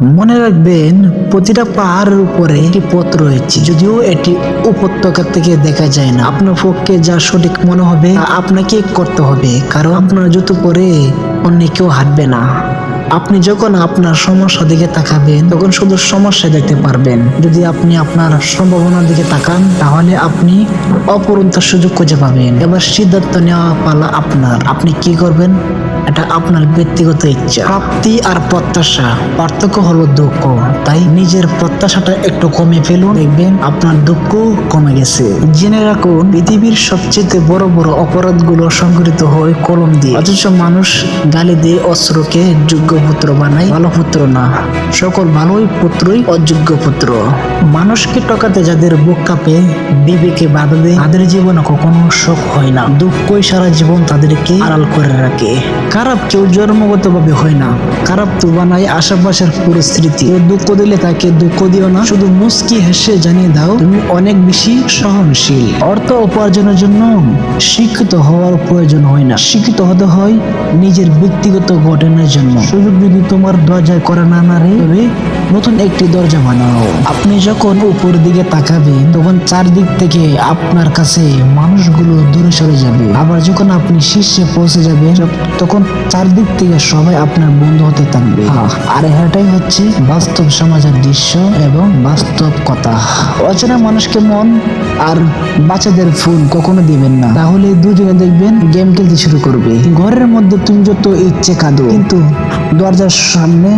মনে রাখবেন, প্রতিটা পাহাড়ের উপরে একটি পথ রয়েছে, যদিও এটি উপত্যকা থেকে দেখা যায় না। আপনার পক্ষে যা সঠিক মনে হবে তা আপনাকে করতে হবে, কারণ আপনার জুতো পরে অন্য কেউ হাঁটবে না। আপনি যখন আপনার সমস্যা দিকে তাকাবেন তখন শুধু সমস্যা দেখতে পারবেন। যদি আপনি আপনার সম্ভাবনার দিকে তাকান তাহলে আপনি অপরন্ত সুযোগ খুঁজে পাবেন। এবার সিদ্ধান্ত নেওয়া পালা আপনার। আপনি কি করবেন এটা আপনার ব্যক্তিগত ইচ্ছা। প্রাপ্তি আর প্রত্যাশা পার্থক্য হলো দুঃখ, তাই নিজের প্রত্যাশাটা একটু কমে ফেলুন, দেখবেন আপনার দুঃখ কমে গেছে। জেনে রাখুন, পৃথিবীর সবচেয়ে বড় বড় অপরাধগুলো সংঘটিত হয় কলম দিয়ে, অথচ মানুষ গালি দিয়ে অস্ত্রকে যোগ্য পুত্র বানায়, ভালো পুত্র না। সকল ভালোই পুত্রই অযোগ্য পুত্র। মানুষকে টকাতে যাদের বুক কাঁপে, বিবেকে বাধা দেয়, তাদের জীবনে কখনো সুখ হয় না। দুঃখই সারা জীবন তাদেরকে আড়াল করে রাখে। খারাপ কেউ জন্মগতভাবে হয় না, খারাপ তো বানায় আশেপাশের পরিস্থিতি। কেউ দুঃখ দিলে তাকে দুঃখ দিও না, শুধু মুস্কি হেসে জানিয়ে দাও তুমি অনেক বেশি সহনশীল। অর্থ উপার্জনের জন্য শিক্ষিত হওয়ার প্রয়োজন হয় না, শিক্ষিত হতে হয় নিজের ব্যক্তিগত গঠনের জন্য। সুযোগ যদি তোমার দরজায় করে না নাড়ে, তবে নতুন একটি দরজা বানাও। আপনি যখন উপর দিকে তাকাবেন তখন চারদিক থেকে আপনার কাছে মানুষগুলো দূরে সরে যাবে, আবার যখন আপনি শীর্ষে পৌঁছে যাবেন তখন চারদিক থেকে সবাই আপনার বন্ধু হতে থাকবে। আর এটাই হচ্ছে বাস্তব সমাজের দৃশ্য এবং বাস্তব কথা। অচেনা মানুষকে মন আর বাচ্চাদের ফোন কখনো দিবেন না, তাহলে দুজনে দেখবেন গেম খেলতে শুরু করবে। ঘরের মধ্যে তুমি যত ইচ্ছে কাঁদো, কিন্তু দরজার সামনে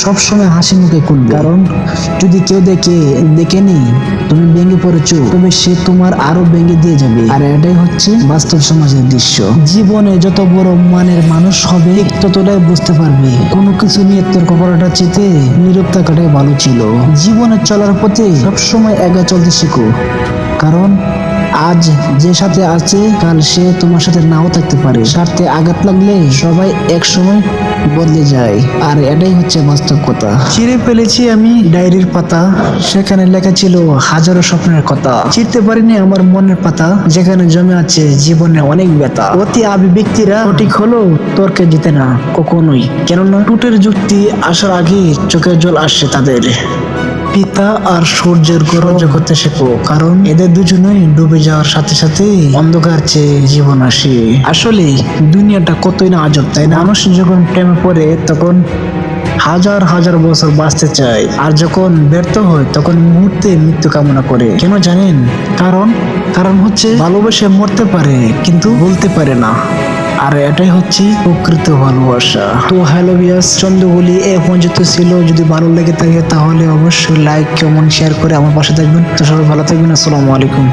সবসময় হাসি মুখে খুলবে, কারণ যদি কেউ দেখে নেই তুমি ভেঙে পড়েছো, তবে সে তোমার আরো ভেঙে দিয়ে যাবে। আর এটাই হচ্ছে বাস্তব সমাজের দৃশ্য। জীবনে যত বড় মানের মানুষ হবে ততটাই বুঝতে পারবে কোনো কিছু নিয়ে তর্ক করাটা চেতে নীরব থাকাটাই ভালো ছিল। জীবনে চলার পথে সবসময় একা চলতে শেখো, কারণ আজ যে সাথে আছে কাল সে তোমার সাথে নাও থাকতে পারে। স্বার্থে আঘাত লাগলে সবাই এক সময় বদলে যায়, আর এটাই হচ্ছে বাস্তব কথা। ছিঁড়ে ফেলেছি আমি ডায়েরির পাতা, সেখানে লেখা ছিল হাজারো স্বপ্নের কথা। চিরতে পারিনি আমার মনের পাতা, যেখানে জমে আছে জীবনে অনেক ব্যথা। অতি আবি ব্যক্তিরা সঠিক হলো তর্কে জিতে না কখনোই, কেননা টুটের যুক্তি আসার আগে চোখের জল আসছে তাদের। পিতা আর সূর্যের গরজ করতে শেখো, কারণ এদের দুজনেই ডুবে যাওয়ার সাথে সাথে অন্ধকার চেয়ে জীবন আসে। আসলে দুনিয়াটা কতই না আজব, তাই না? মানুষ যখন প্রেমে পড়ে তখন হাজার হাজার বছর বাঁচতে চায়, আর যখন ব্যর্থ হয় তখন মুহূর্তে মৃত্যু কামনা করে। কেন জানেন? কারণ হচ্ছে ভালোবেসে মরতে পারে কিন্তু বলতে পারে না, আর এটাই হচ্ছে প্রকৃত ভালোবাসা। তো হ্যালো ভিউয়ার্স, চন্দ্রবলি এ পর্যন্ত ছিল। যদি ভালো লেগে থাকে তাহলে অবশ্যই লাইক, কমেন্ট, শেয়ার করে আমার পাশে থাকবেন। তো সবাই ভালো থাকবেন। আসসালামু আলাইকুম।